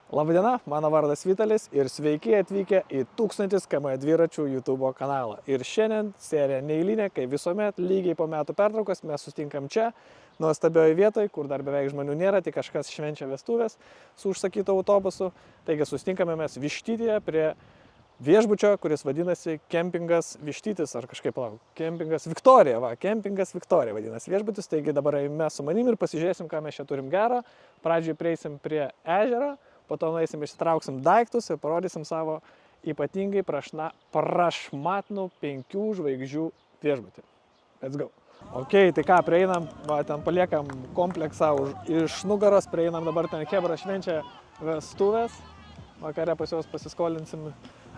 Labadiena, mano vardas Vitalis ir sveiki atvykę į 1000 km dviračių YouTube kanalą. Ir šiandien serija neeilinė, kai visuomet lygiai po metų pertraukos mes sustinkam čia, nuostabioje vietoje, kur dar beveik žmonių nėra, tik kažkas švenčia vestuvės su užsakytu autobusu. Taigi sustinkame mes Vištytyje prie viešbučio, kuris vadinasi Kempingas Vištytis, ar kažkaip Kempingas Viktorija, Kempingas Viktorija vadinasi viešbutis. Taigi dabar mes su manim ir pasižiūrėsim, ką mes čia turim gero. Pradžiai prieisim prie ežero, po to nueisim, išsitrauksim daiktus ir parodysim savo ypatingai prašmatnų 5 žvaigždžių viešbutį. Let's go. Ok, tai ką, prieinam, ten paliekam kompleksą iš nugaros, prieinam dabar ten Chebra švenčia vestuvės. Vakare pas juos pasiskolinsim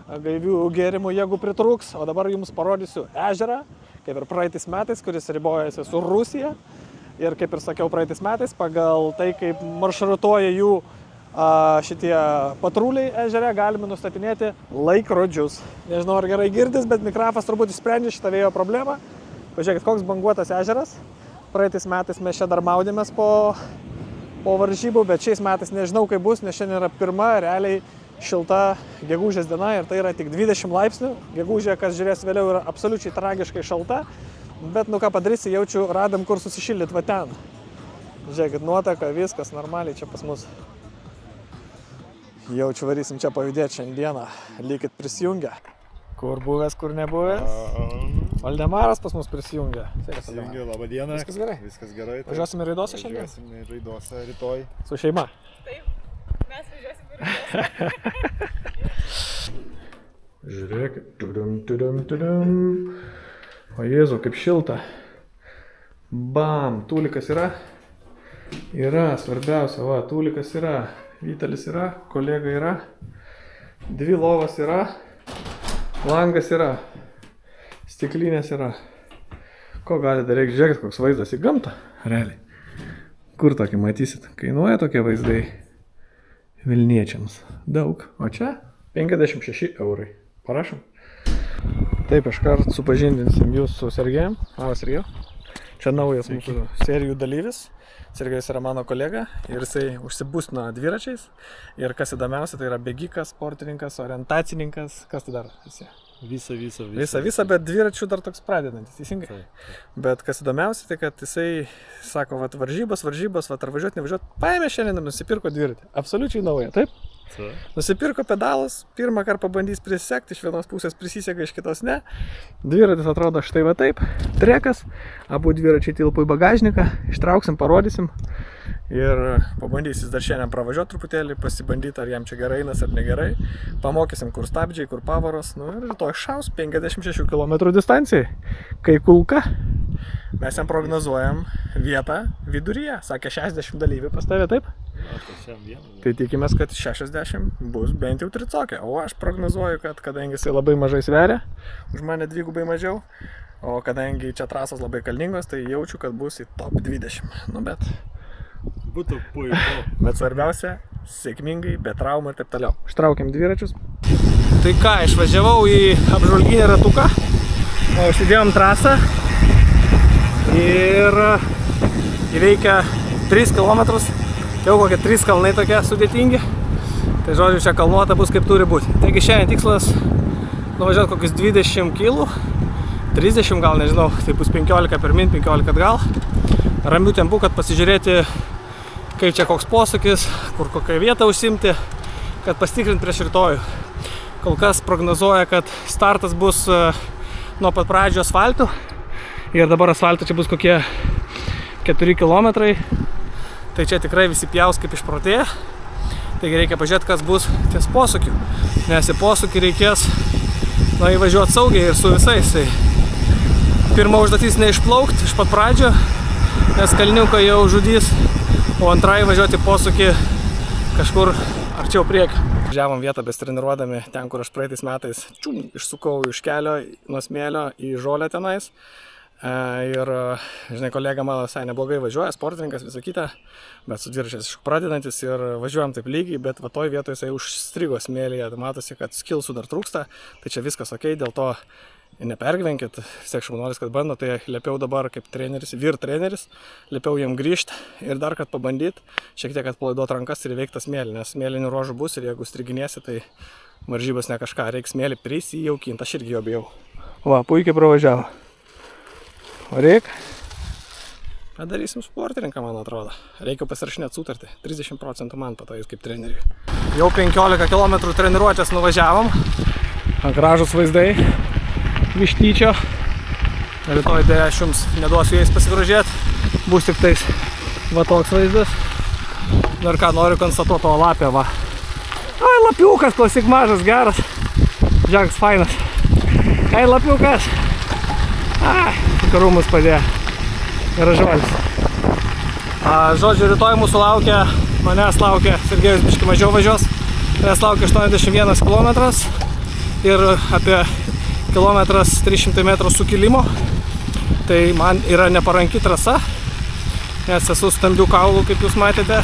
gaivių gėrimų, jeigu pritrūks. O dabar jums parodysiu ežerą, kaip ir praeitais metais, kuris ribojasi su Rusija. Ir kaip ir sakiau praeitais metais, pagal tai, kaip maršrutuoja jų šitie patruliai ežere, galime nustatinėti laikrodžius. Nežinau, ar gerai girdis, bet mikrofas turbūt išsprendžia šitą vėjo problemą. Pažiūrėkit, koks banguotas ežeras. Praeitais metais mes čia dar maudėmės po varžybų, bet šiais metais nežinau, kaip bus, nes šiandien yra pirma realiai šilta gegužės diena ir tai yra tik 20 laipsnių. Gegužė, kas žiūrės vėliau, yra absoliučiai tragiškai šalta. Bet nu ką padarysi, jaučiu, radam kur susišildyti va ten. Žiūrėkit, nuotaka, viskas normaliai čia pas mus. Jaučiu, varysim čia pajudėti šiandieną. Likit prisijungę. Kur buvęs, kur nebuvęs? Valdemaras pas mus prisijungė. Prisijungė, labą dieną. Viskas gerai? Viskas gerai. Važiuosim į Raidosą šiandien? Važiuosim į Raidosą rytoj. Su šeima? Taip, mes važiuosim į Raidosą. Žiūrėkit. O Jėzau, kaip šilta. Bam, tūlikas yra? Yra, svarbiausia, va, tūlikas yra. Vitalis yra, kolega yra, 2 lovas yra, langas yra, stiklinės yra. Ko gali dar reikia, žiūrėkit, koks vaizdas į gamtą, realiai. Kur tokį matysit? Kainuoja tokie vaizdai Vilniečiams. Daug. O čia 56 eurai. Parašom. Taip, iškart supažindinsim jūs su Sergejum. Sergejau. Čia naujas mūsų serijų dalyvis. Sergejus yra mano kolega ir jisai užsibūsino dviračiais. Ir kas įdomiausia, tai yra bėgikas, sportininkas, orientacininkas. Kas tu dar esi? Visa, bet dviračių dar toks pradedantis, teisingai. Bet kas įdomiausia, tai kad jisai sako, vat varžybos, vat ar važiuoti, nevažiuoti. Paėmė šiandien ir nusipirko dviratį. Absoliučiai naują, taip? Nusipirko pedalus, pirmą kartą pabandys prisisekti, iš vienos pusės prisiseka, iš kitos ne. Dviratis atrodo štai va taip, trekas, abu dviračiai tilpo į bagažniką, ištrauksim, parodysim. Ir pabandysis dar šiandien pravažiuoti truputėlį, pasibandyti, ar jam čia gerai einas ar negerai. Pamokysim, kur stabdžiai, kur pavaros. Nu ir rytoj šaus 56 km distancijai, kai kulka. Mes jam prognozuojam vietą viduryje, sakė 60 dalyvių pas tave, taip? Tai tikimės, kad 60 bus bent jau tricokė, o aš prognozuoju, kad kadangi jisai labai mažai sveria, už mane 2 mažiau, o kadangi čia trasos labai kalningos, tai jaučiu, kad bus į top 20. Nu bet... Būtų puiku. Bet svarbiausia, sėkmingai, be traumų ir taip toliau. Ištraukiam dviračius. Tai ką, išvažiavau į apžvalginį ratuką, o užsidėjom trasą ir įveikia 3 km. Jau kokie 3 kalnai tokie sudėtingi. Tai žodžiu, čia kalnuota bus kaip turi būti. Taigi šiandien tikslas nuvažiuoti kokius 20 kg, 30 gal, nežinau, tai bus 15 pirmin, 15 atgal. Ramių tempų, kad pasižiūrėti, kaip čia koks posūkis, kur kokią vietą užsimti, kad pasitikrinti prieš rytojų. Kol kas prognozuoja, kad startas bus nuo pat pradžio asfaltų. Ir dabar asfalto čia bus kokie 4 km. Tai čia tikrai visi pjaus kaip išprotėję. Taigi reikia pažiūrėti, kas bus ties posūkiu. Nes į posūkį reikės įvažiuoti saugiai ir su visais. Tai pirma užduotis neišplaukti iš pat pradžio, nes kalniuką jau žudys, o antrai važiuoti posūkį kažkur arčiau priekio. Važiavom vietą besitreniruodami ten, kur aš praeitais metais išsukau iš kelio nuo smėlio į žolę tenais. Ir, žinai, kolega mano visai neblogai važiuoja, sportininkas, visą kitą, bet su dviračiais pradedantis ir važiuojam taip lygiai, bet va toj vietoje jisai užstrigo smėlyje, matosi, kad skilsų dar trūksta, tai čia viskas ok, dėl to Ir nepergyvenkit, vis tiek šaunuolis, kad bando, tai liepiau dabar kaip treneris, vyr treneris, liepiau jiem grįžti ir dar kad pabandyti, šiek tiek atpalaiduoti rankas ir įveikti smėlį, nes smėlinių ruožų bus ir jeigu striginėsi, tai varžybos ne kažką, reikia smėlį prisijaukinti, aš irgi jo bijau. Va, puikiai pravažiavo. O reikia? Padarysim sportininką, man atrodo. Reikia pasirašinėti sutartį. 30% man patojus kaip treneriui. Jau 15 km treniruotės nuvažiavom. Gražus vaizdai. Vištyčio. Rytoj dėja aš jums neduosiu jais pasigrožėti. Bus tik tais va toks vaizdas. Dar ką noriu konstatuoti, o lapė va. Ai, lapiukas, klausyk mažas, geras. Žengs fainas. Ai, lapiukas. Ai, karumus padėjo. Gražuolis. Žodžiu, rytoj mūsų laukia, manęs laukia, Sergejus biškį mažiau važiuos, manęs laukia 81 km ir apie 1,300 m sukilimo. Tai man yra neparanki trasa, nes esu stambių kaulų, kaip jūs matėte.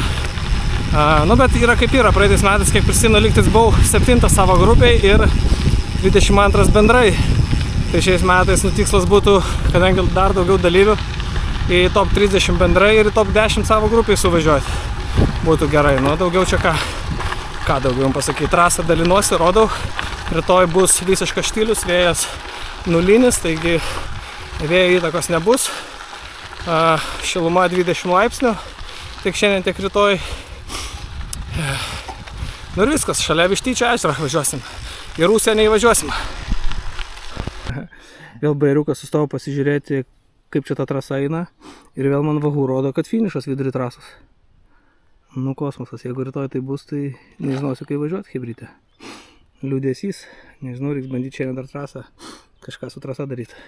Nu, bet yra kaip yra, praeitais metais, kiek prisimenu, lygtais buvau 7 savo grupiai ir 22 bendrai. Tai šiais metais tikslas būtų, kadangi dar daugiau dalyvių, į top 30 bendrai ir į top 10 savo grupiai suvažiuoti. Būtų gerai, nu daugiau čia ką daugiau jums pasakyti. Trasą dalinuosi, rodau. Rytoj bus visiškas štilius, vėjas nulinis, taigi vėjo įtakos nebus. Šiluma 20 laipsnių, tiek šiandien, tiek rytoj. Nu ir viskas, šalia Vištyčio ežero važiuosim. Į Rusiją neįvažiuosim. Vėl bairiukas sustojo pasižiūrėti, kaip čia ta trasa eina, ir vėl man vagų rodo, kad finišas vidury trasos. Nu, kosmosas, jeigu rytoj tai bus, tai nežinosiu, kaip važiuoti hebrytę. Liūdėsys, nežinau, reiks bandyti šiandien dar trasą, kažką su trasa daryti.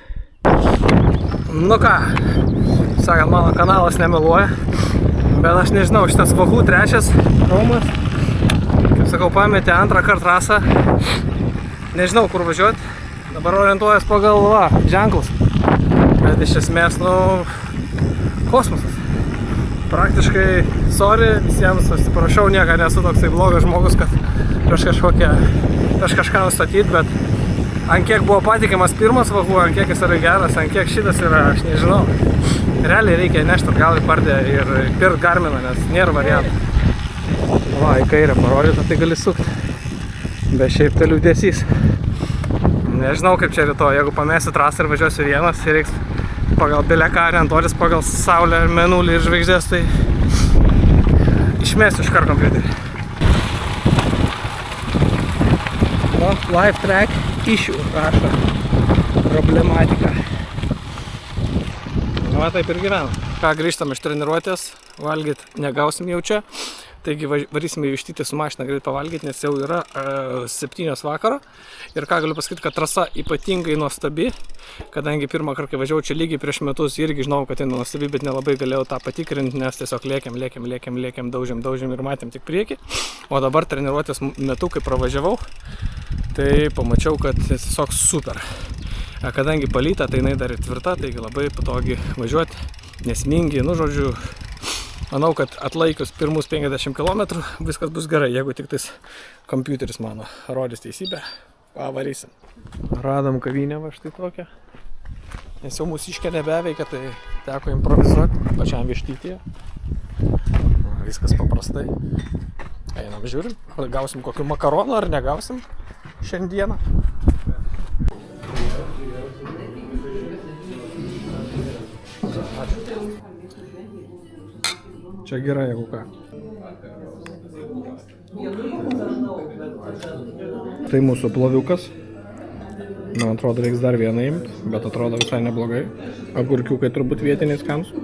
Nu ką, sakant, mano kanalas nemeluoja, bet aš nežinau, šitas vagų trečias Romas, kaip sakau, pametė antrą kartą trasą, nežinau, kur važiuoti, dabar orientuojas pagal ženklus. Bet iš esmės, nu, kosmosas. Praktiškai, sorry visiems, aš atsiprašau, niekada nesu toksai blogas žmogus, kad prieš kažką nustatyti, bet ant kiek buvo patikimas pirmas vagų, ant kiek jis yra geras, ant kiek šitas yra, aš nežinau. Realiai reikia nešti atgal į pardę ir pirkt Garminą, nes nėra variantų. Va, į kairę parodyta, tai gali sukti. Bet šiaip tai liūdėsys. Nežinau kaip čia rytoj, jeigu pamėsiu trasą ir važiuosiu vienas, tai reiks pagal beleką orientuotis, pagal saulę, mėnulį ir žvaigždės, tai išmėsiu iškart kompiuterį. No, live track issue rašo, problematika. Va, taip ir gyvenam. Ką, grįžtam iš treniruotės, valgyt negausim jau čia. Taigi varysime į Vištytį su mašina greit pavalgyti, nes jau yra 7 vakaro. Ir ką galiu pasakyti, kad trasa ypatingai nuostabi, kadangi pirmą kartą važiavau čia lygiai prieš metus, irgi žinau, kad tai nuostabi, bet nelabai galėjau tą patikrinti, nes tiesiog lėkėm, daužėm ir matėm tik priekį. O dabar treniruotės metu, kai pravažiavau, tai pamačiau, kad tiesiog super. Kadangi palyta, tai jinai dar ir tvirta, taigi labai patogiai važiuoti, nesmingi, nu žodžiu. Manau, kad atlaikius pirmus 50 km viskas bus gerai, jeigu tik tais kompiuteris mano rodys teisybę, pavarysim. Radom kavinę va štai tokią, nes jau mūsiškė nebeveikia, tai teko improvizuoti pačiam Vištytyje. Viskas paprastai. Einam žiūrim, ar gausim kokių makaronų, ar negausim šiandieną. Čia gerai, jeigu ką. Tai mūsų ploviukas. Man atrodo, reiks dar vieną imti, bet atrodo visai neblogai. Agurkiukai turbūt vietiniai skanūs.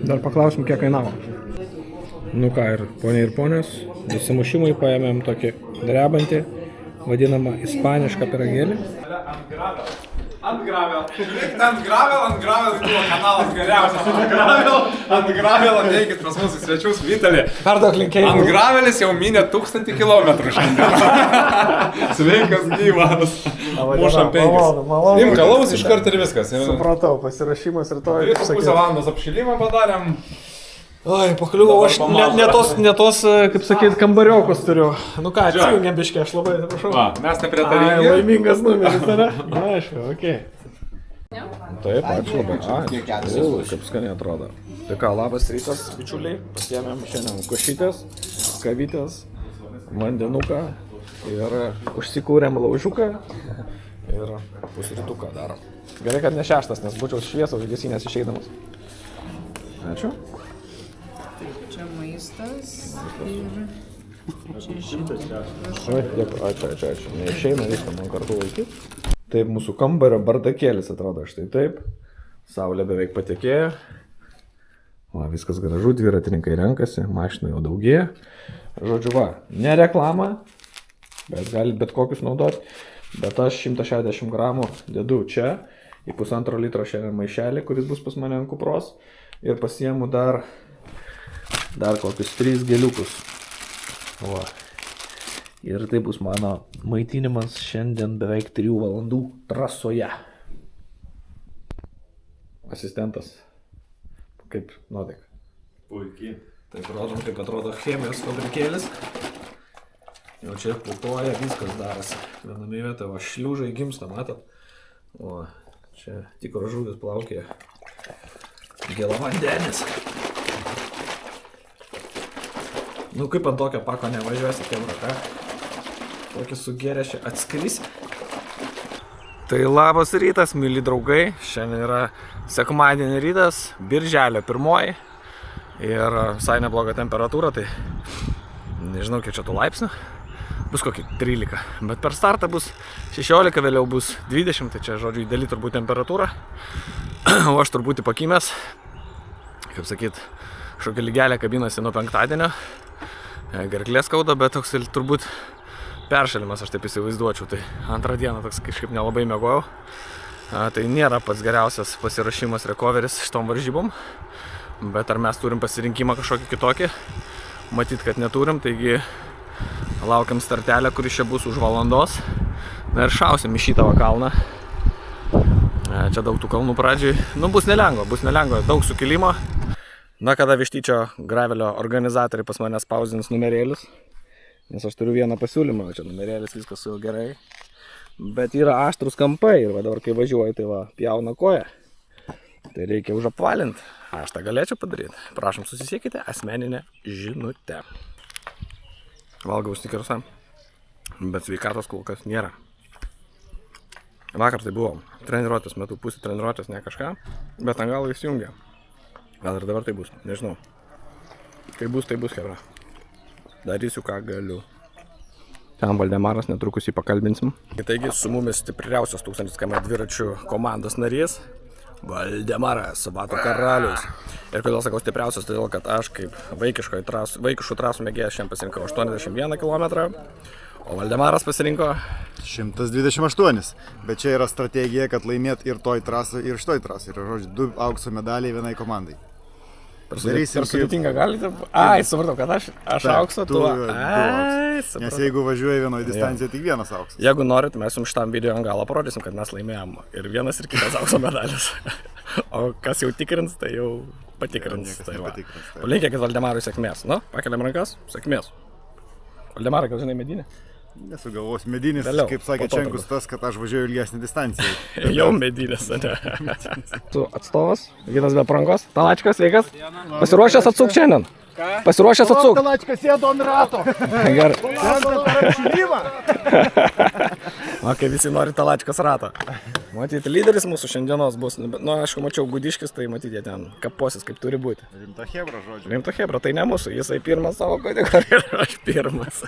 Dar paklausim, kiek kainavo. Nu ką, ir poniai ir ponios, įsimušimui paėmėm tokį drebantį, vadinamą ispanišką pyragėlį. Ant gravel buvo kanalas geriausias. Ant gravel ateikit pas mūsų svečius Vitalį. Perduok linkėjimą. Ant gravelis jau minė 1000 km šiandien. Sveikas gyvas. Mušam 5. Imk alaus iš karto ir viskas. Supratau, pasirašymas rytoj. 2,5 valandos apšilimą padarėm. Oi, pakliuvau, aš ne tos, kaip sakyt, kambariokus turiu. Nu ką, atsijungiam biškį, aš labai atsiprašau. Va, mes Ai, nepritaringi. laimingas numeris, ar ne? Na, aišku, okei. Taip, ačiū labai. Kaip skaniai atrodo. Tai ką, labas rytas, bičiuliai. Pasiėmėm šiandien košytės, kavytės, vandenuką ir užsikūrėm laužiuką ir pusrytuką darom. Gerai, kad ne 6, nes būčiau šviesas gesinės išeidamas. Ačiū. Čia maistas ir čia žinot. Ačiū. Neišeina viską man kartu laikyti. Taip mūsų kambario bardakėlis atrodo štai taip. Saulė beveik patekėjo. Va, viskas gražu, dviratininkai renkasi, mašinų jau daugėja. Žodžiu, va, ne reklama, bet gali bet kokius naudoti. Bet aš 160 gramų dedu čia į 1,5 litro šiandien maišelį, kuris bus pas mane ant kupros. Ir pasiemu dar kokius 3 geliukus. Va. Ir tai bus mano maitinimas šiandien beveik 3 valandų trasoje. Asistentas. Kaip nuotaika? Puikiai. Taip rodom, kaip atrodo chemijos fabrikėlis. Jau čia putoja, viskas darosi. Viename vietoje, va, šliūžai gimsta, matot? O, čia tikro žuvis plaukėja. Gėlavandenis. Nu kaip ant tokio pako nevažiuosi, kebra, ką? Tokį sugerę čia atskrisi. Tai labas rytas, myli draugai. Šiandien yra sekmadienio rytas, birželio 1. Ir visai nebloga temperatūra, tai nežinau kiek čia tų laipsnių. Bus kokį 13, bet per startą bus 16, vėliau bus 20, tai čia žodžiu įdėlį turbūt temperatūra. O aš turbūt pakimęs, kaip sakyt, kažkokia lygelė kabinasi nuo penktadienio. Gerklės skauda, bet toks turbūt peršalimas, aš taip įsivaizduočiau. Tai antrą dieną toks kažkaip nelabai miegojau. Tai nėra pats geriausias pasirašymas recoveris šitom varžybom. Bet ar mes turim pasirinkimą kažkokį kitokį? Matyt, kad neturim, taigi laukiam startelę, kuris čia bus už valandos. Na ir šausim į šitą kalną. Čia daug tų kalnų pradžiai. Nu, bus nelengva, daug sukilimo. Na, kada Vištyčio gravelio organizatoriai pas mane spausdins numerėlius. Nes aš turiu vieną pasiūlymą, čia numerėlis, viskas su gerai. Bet yra aštrus kampai ir va dabar kai važiuoju, tai va, pjauna koją. Tai reikia užapvalinti. Aš tą galėčiau padaryti. Prašom, susisiekite asmeninę žinutę. Valgau snikerusą, bet sveikatos kol kas nėra. Vakar tai buvo treniruotės metu, pusė treniruotės, ne kažką, bet ant galo įsijungia. Gal ir dabar tai bus, nežinau. Kai bus, tai bus, hebra. Darysiu, ką galiu. Ten Valdemaras, netrukus jį pakalbinsim. Taigi, su mumis stipriausias 1000 km dviračių komandos narys Valdemaras, Bato karalius. Ir kodėl sakau stipriausias, todėl kad aš kaip vaikiškų trasų mėgėjas šiandien pasirinkau 81 km, o Valdemaras pasirinko 128. Bet čia yra strategija, kad laimėt ir toj trasai, ir šitoj trasai. Ir, žodžiu, 2 aukso medaliai vienai komandai. Per sudėtingą galite? Ai, supratau, kad aš aukso, tu. Ai, supratau. Nes jeigu važiuoji vienoje distancijoje, tik vienas auksas. Jeigu norit, mes jums šitam video ant galo parodysim, kad mes laimėjom ir vienas ir kitas aukso medalis. O kas jau tikrins, tai jau patikrins. Palinkėkit Valdemarui sėkmės. Nu, pakeliam rankas, sėkmės. Valdemarai, gal žinai medinę? Nesugalvos medinis, Vėliau, kaip sakė po to Čenkus, tas, kad aš važiuoju ilgesnį distanciją. Jau medinės, ne? Tu atstovas, Vytas be aprangos. Talačkas, sveikas. Pasiruošęs atsuk šiandien. Pasiruošęs atsuk. Talačkas sėdo ant rato. Gerai. Sėdo per apšilimą. O kai visi nori Talačkas ratą. Matyti, lyderis mūsų šiandienos bus. Nu, aišku, mačiau Gudiškis, tai matyti, jie ten kaposis, kaip turi būti. Rimta hebra, žodžiu. Rimta hebra, tai ne mūsų, jisai pirmas savo kategoriją ir aš pirmas.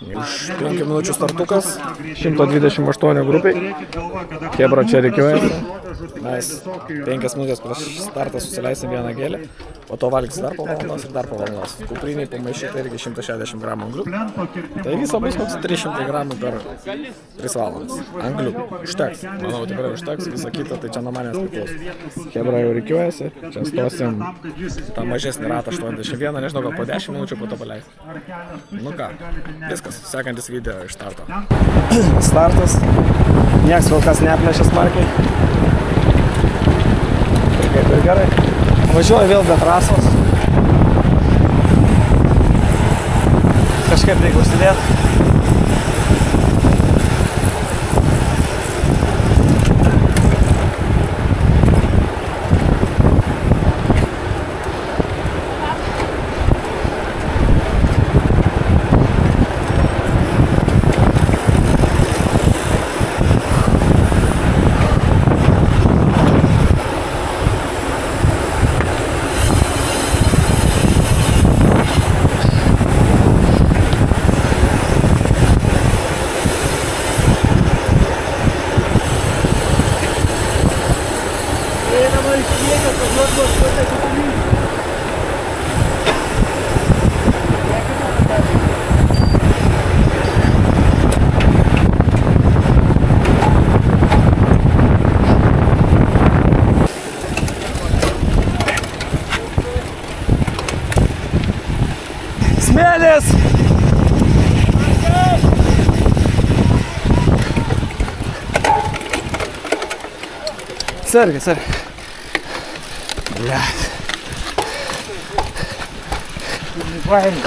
5 minučių startukas, 128 grupiai. Hebra čia reikiuojasi. Mes 5 minutės prieš startą susileisim vieną gėlę, po to valgys dar po valandos ir dar po valandos. Kupriniai pamaišyta irgi 160 gramų anglių. Tai viso bus koks 300 gramų per 3 valandas. Anglių užteks. Manau, tikrai užteks, visą kitą, tai čia nuo manęs priklauso. Hebra jau reikiuojasi, čia stosim tą mažesnį ratą 81, nežinau, gal po 10 minučių po to paleisti. Nu ką, viskas, sekantis video iš starto. Startas, nieks kol kas neplėšė smarkiai. Tai kaip ir gerai. Važiuoju vėl be trasos. kažkaip reikia užsidėti. Smėlis! Sargiai, sargiai. Blet. Baimė.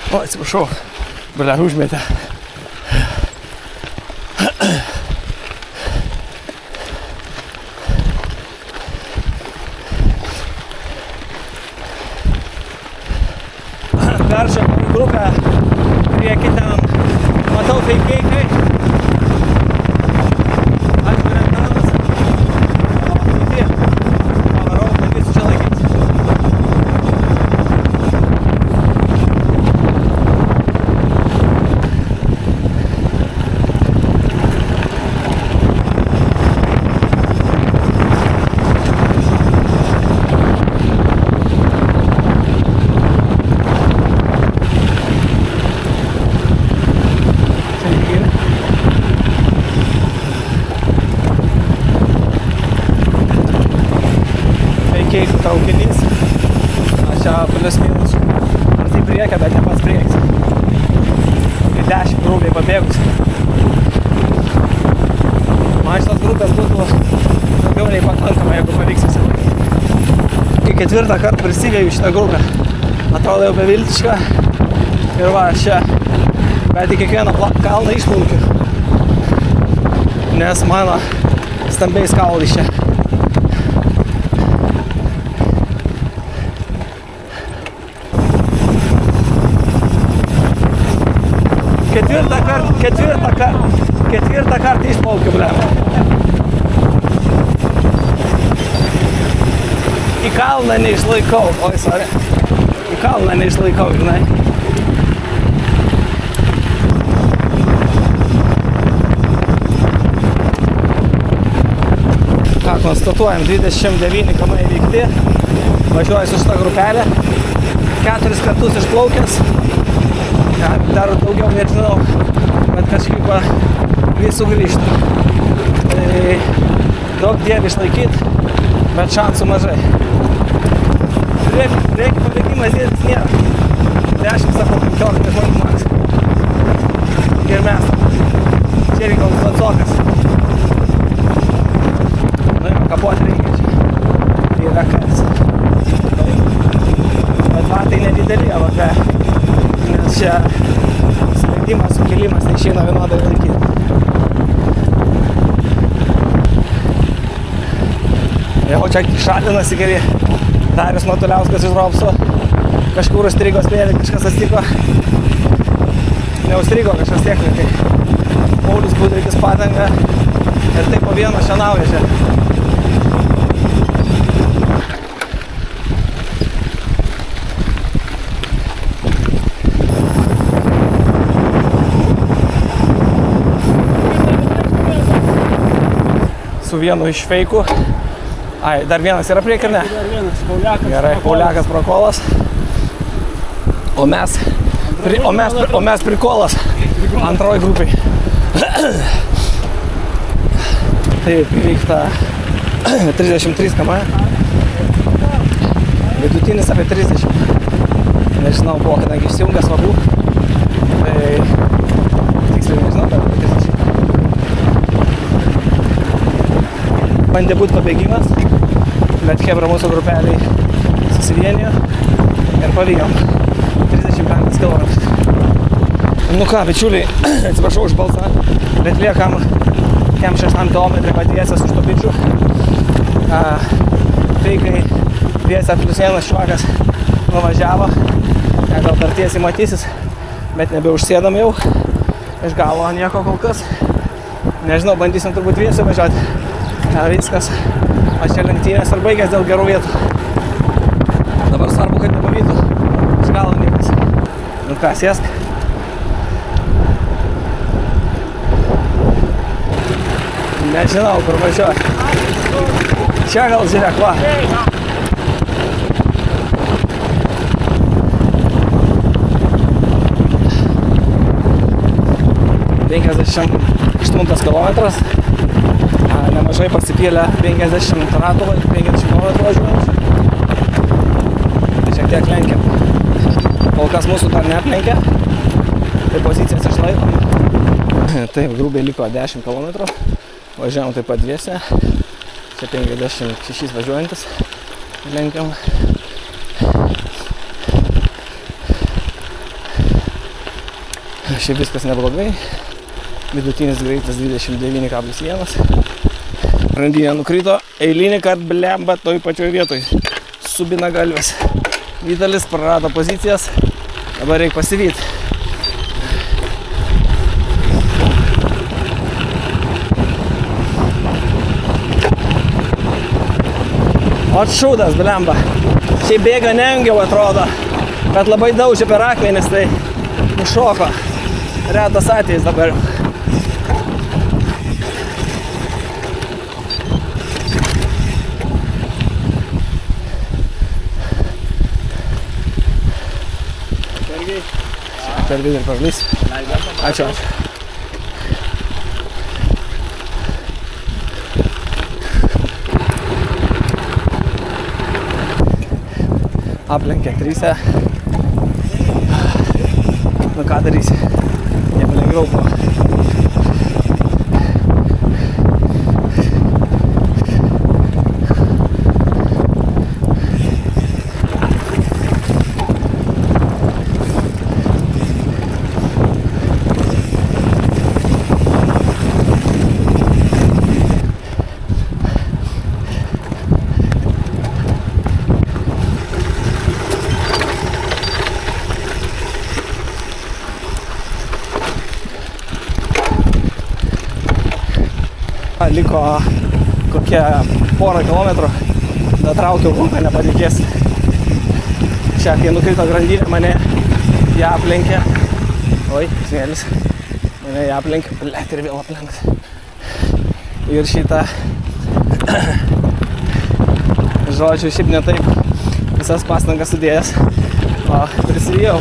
O, atsiprašau, bля, užmetė. Peržėm grupę, prieki ten, matau feikeikai. Aš Berentanas, o kiti, pavarau, bandysiu čia laikyti. Keikų traukinys. Aš čia plius minus arti priekio, bet ne pats priekis. Apie 10 grubiai pabėgus. Man šitos grupės būtų daugiau nei pakankama, jeigu pavyksis. Kai 4. kartą prisigėjau šitą grupę, atrodo jau beviltiška. Ir va, aš čia bet į kiekvieną kalną išplaukiu. Nes mano stambiais kaulais čia. Ketvirtą kartą išplaukiu, ble. Į kalną neišlaikau, oi, sorry. Į kalną neišlaikau, žinai. Ką konstatuojam, 29 km įveikti. Važiuoju su šitą grupelę. 4 kartus išplaukęs. Dar daugiau nežinau, bet kažkaip vis sugrįžtų. Tai daug dievi išlaikyti, bet šansų mažai. Priekį pabėgimas dėtis nėra. 10 sakau, 15 žmonių maks. Ir mes. Čia reikia atsokas. Nu, kapuoti reikia čia. Tai yra kas. Bet batai nedideli, vakare. Nes čia sprendimas, sukilimas neišeina vienodai laikyti. Jau čia šalinasi geri. Darius Matuliauskas iš Ropso. Kažkur užstrigo smėlį, kažkas atsitiko. neustrigo kažkas technikai. Paulius Budrikis padanga ir taip po vieną šienauja čia. Su vienu iš feikų. Ai, dar vienas yra prieki, ar ne? Dar vienas, Pauliakas. Gerai, Pauliakas Prokolas. O mes prikolas antroji grupiai. Taip, įveikta 33 km. Vidutinis apie 30. Nežinau, buvo kadangi išsijungas vagų. Tai tiksliai nežinau, bet apie 30. Bandė būti pabėgimas, bet chebra mūsų grupeliai susivienijo ir pavijom. 35 km. Nu ką, bičiuliai, atsiprašau už balsą, bet liekam 6 km patiesęs už to bičių. Feikai dviese plus vienas švakas nuvažiavo. Gal dar tiesiai matysis, bet nebeužsėdam jau. Iš galo nieko kol kas. Nežinau, bandysim turbūt dviese važiuoti. Viskas. O čia lenktynės ar baigęs dėl gerų vietų. Dabar svarbu, kad nepavytų. Iš galo niekas. Nu ką, sėsk. Nežinau, kur važiuoti. Čia gal žiūrėk, va. 58 kilometras. Nemažai pasipylė 50 ratų, 50 km važiuojančių. Tai šiek tiek lenkiam. Kol kas mūsų dar neaplenkė. Tai pozicijas išlaikom. Taip, grubiai liko 10 km. Važiavom taip pat dviese. Čia 56 važiuojantis. Lenkiam. Šiaip viskas neblogai. Vidutinis greitis 29,1. Grandinė nukrito. Eilinį kart blemba toj pačioj vietoj. Subina galvės. Vitalis prarado pozicijas. Dabar reikia pasivyti. Atšūdas, blemba. Šiaip bėga neungiau atrodo. Bet labai daužė per akmenis, tai nušoko. Retas atvejis dabar. Per vidurį parlys. Ačiū. Aplenkė 3. Nu ką darysi? Jiem lengviau buvo. Liko kokie porą kilometrų, datraukiau grupę, nepatikėsi. Čia, kai nukrito grandinė, mane ją aplenkė. Oi, smėlis. Mane ją aplenkė, blėt, ir vėl aplenks. Ir šitą, žodžiu, šiaip ne taip visas pastangas sudėjęs, o prisivijau.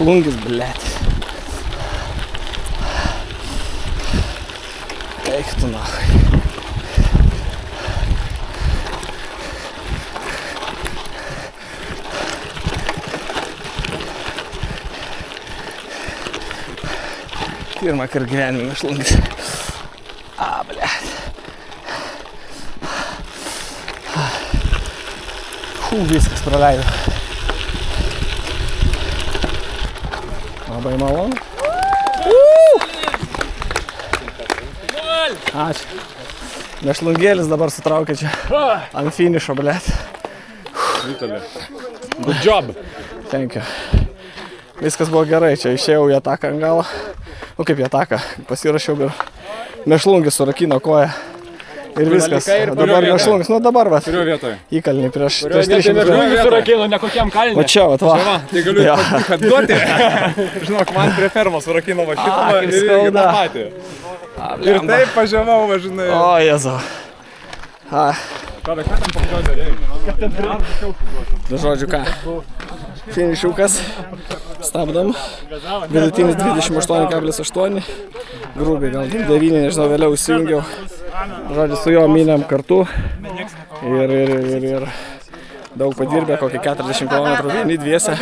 Mėšlungis, blėt. Eik tu nahai. Pirmą kartą gyvenime mėšlungis. Blėt. Viskas praleido. Labai malonu. Ačiū. Mėšlungėlis dabar sutraukė čia ant finišo, blėt. Vitali. Good job. Thank you. Viskas buvo gerai, čia išėjau į ataką ant galo. Nu kaip į ataką, pasirašiau ir mėšlungis surakino koją. Ir viskas. Dabar mėšlungis, nu dabar va. Kurio vietoje? Įkalnį prieš 300 metrų surakino ne kokiam kalnį. O čia, va. Tai galiu kad duoti. Žinok, man prie fermos surakino va šitą ir irgi tą patį. Ir taip pažiavau, va žinai. O, Jezu. Ką tam paklausė? Žodžiu ką. Finišiukas. Stabdom. Vidutinis 28,8. Grubiai gal 9, nežinau, vėliau įsijungiau. Žodžiu, su juo mynėm kartu ir daug padirbė, kokį 40 km vieni dviese.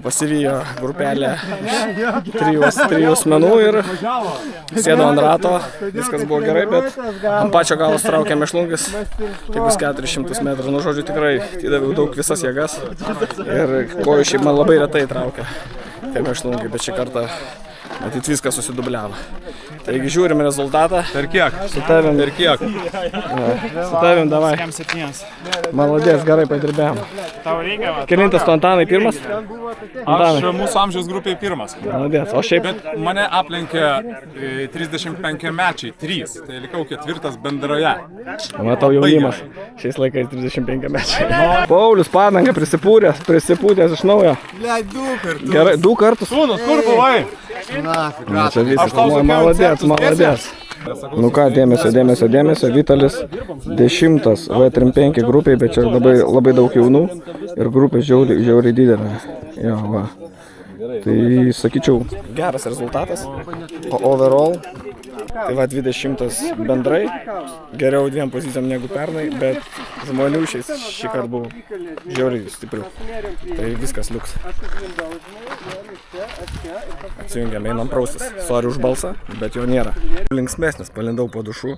Pasivijo grupelę trijų asmenų ir sėdo ant rato. Viskas buvo gerai, bet ant pačio galo traukė mėšlungis. Tai bus 400 metrų. Nu, žodžiu, tikrai įdaviau daug visas jėgas. Ir kojų šiaip man labai retai traukia tie mėšlungiai, bet šį kartą matyt viskas susidubliavo. Taigi žiūrim rezultatą. Per kiek? Su tavim. Per kiek? Su tavim, davai. Maladės, gerai padirbėjom. Kelintas tu Antanai pirmas? Aš mūsų amžiaus grupiai pirmas. Maladės, o šiaip? Bet mane aplenkė 35 mečiai, 3. Tai likau 4 bendroje. Matau jaunimas. Šiais laikais 35 mečiai. Paulius Padanga prisipūtęs iš naujo. Gerai, 2 kartus. Sūnus, kur buvai? Čia viskas, maladės. Nu ką, dėmesio. Vitalis 10 V35 grupiai, bet čia labai daug jaunų ir grupė žiauriai didelė. Jo, va. Tai sakyčiau, geras rezultatas. O overall, tai va 20 bendrai, geriau 2 pozicijom negu pernai, bet žmonių šį kartą buvo žiauriai stiprių. Tai viskas liuks. Atsijungiam, einam praustis. Sorry už balsą, bet jo nėra. Linksmesnis, palindau po dušų.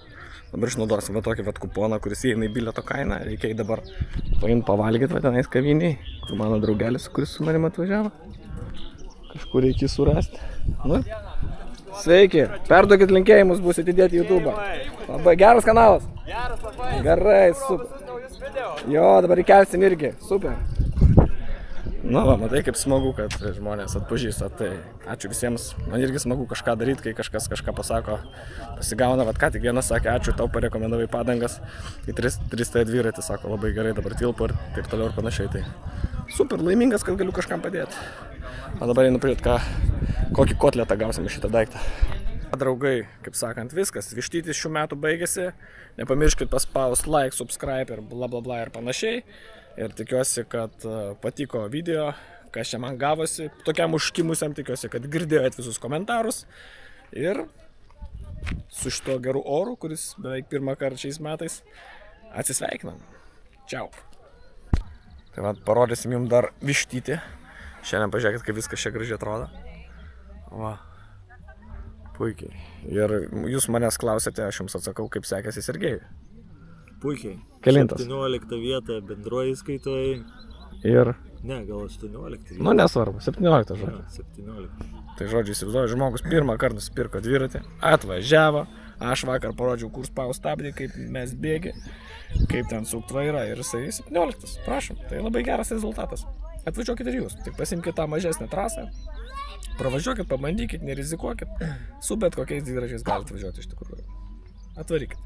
Dabar išnaudosim va tokį kuponą, kuris įeina į bilieto kainą. Reikia dabar paimti pavalgyti va tenais kaviniai, kur mano draugelis, kuris su manim atvažiavo. Kažkur reikia surasti. Nu. Sveiki, perduokit linkėjimus, bus atidėti į YouTube. Labai geras kanalas. Gerai, super. Jo, dabar įkelsim irgi, super. Nu, va, matai kaip smagu, kad žmonės atpažįsta. Tai ačiū visiems. Man irgi smagu kažką daryti, kai kažkas kažką pasako. Pasigauna, vat ką tik vienas sakė, ačiū, tau parekomendavai padangas. Į 300 dviratį, sako, labai gerai, dabar tilpo ir taip toliau ir panašiai. Tai super, laimingas, kad galiu kažkam padėti. O dabar einu prižiūrėti, kokį kotletą gausim iš šitą daiktą. Draugai, kaip sakant, viskas. Vištytis šių metų baigėsi. Nepamirškit paspausti like, subscribe ir bla bla bla ir panašiai. Ir tikiuosi, kad patiko video, kas čia man gavosi. Tokiam užkimusiam tikiuosi, kad girdėjot visus komentarus. Ir su šito geru oru, kuris beveik pirmą kartą šiais metais, atsisveikinam. Čiau. Tai va, parodysim jums dar vištytį. Šiandien pažiūrėkit, kaip viskas čia gražiai atrodo. Va. Puikiai. Ir jūs manęs klausėte, aš jums atsakau, kaip sekėsi Sergejui. Puikiai. Kelintas? 17 vieta bendroji skaitoje. Ir? Ne, gal 18. Nu, nesvarbu, 17 žodžiu. 17. Tai žodžiu, įsivaizduoju, žmogus pirmą kartą nusipirko dviratį, atvažiavo, aš vakar parodžiau, kur spaus stabdį, kaip mes bėgi, kaip ten sukt vairą ir jisai 17. Prašom, tai labai geras rezultatas. Atvažiuokit ir jūs, tik pasimkite tą mažesnę trasą, pravažiuokit, pabandykit, nerizikuokit, su bet kokiais dviračiais galite važiuoti iš tikrųjų. Atvarykit.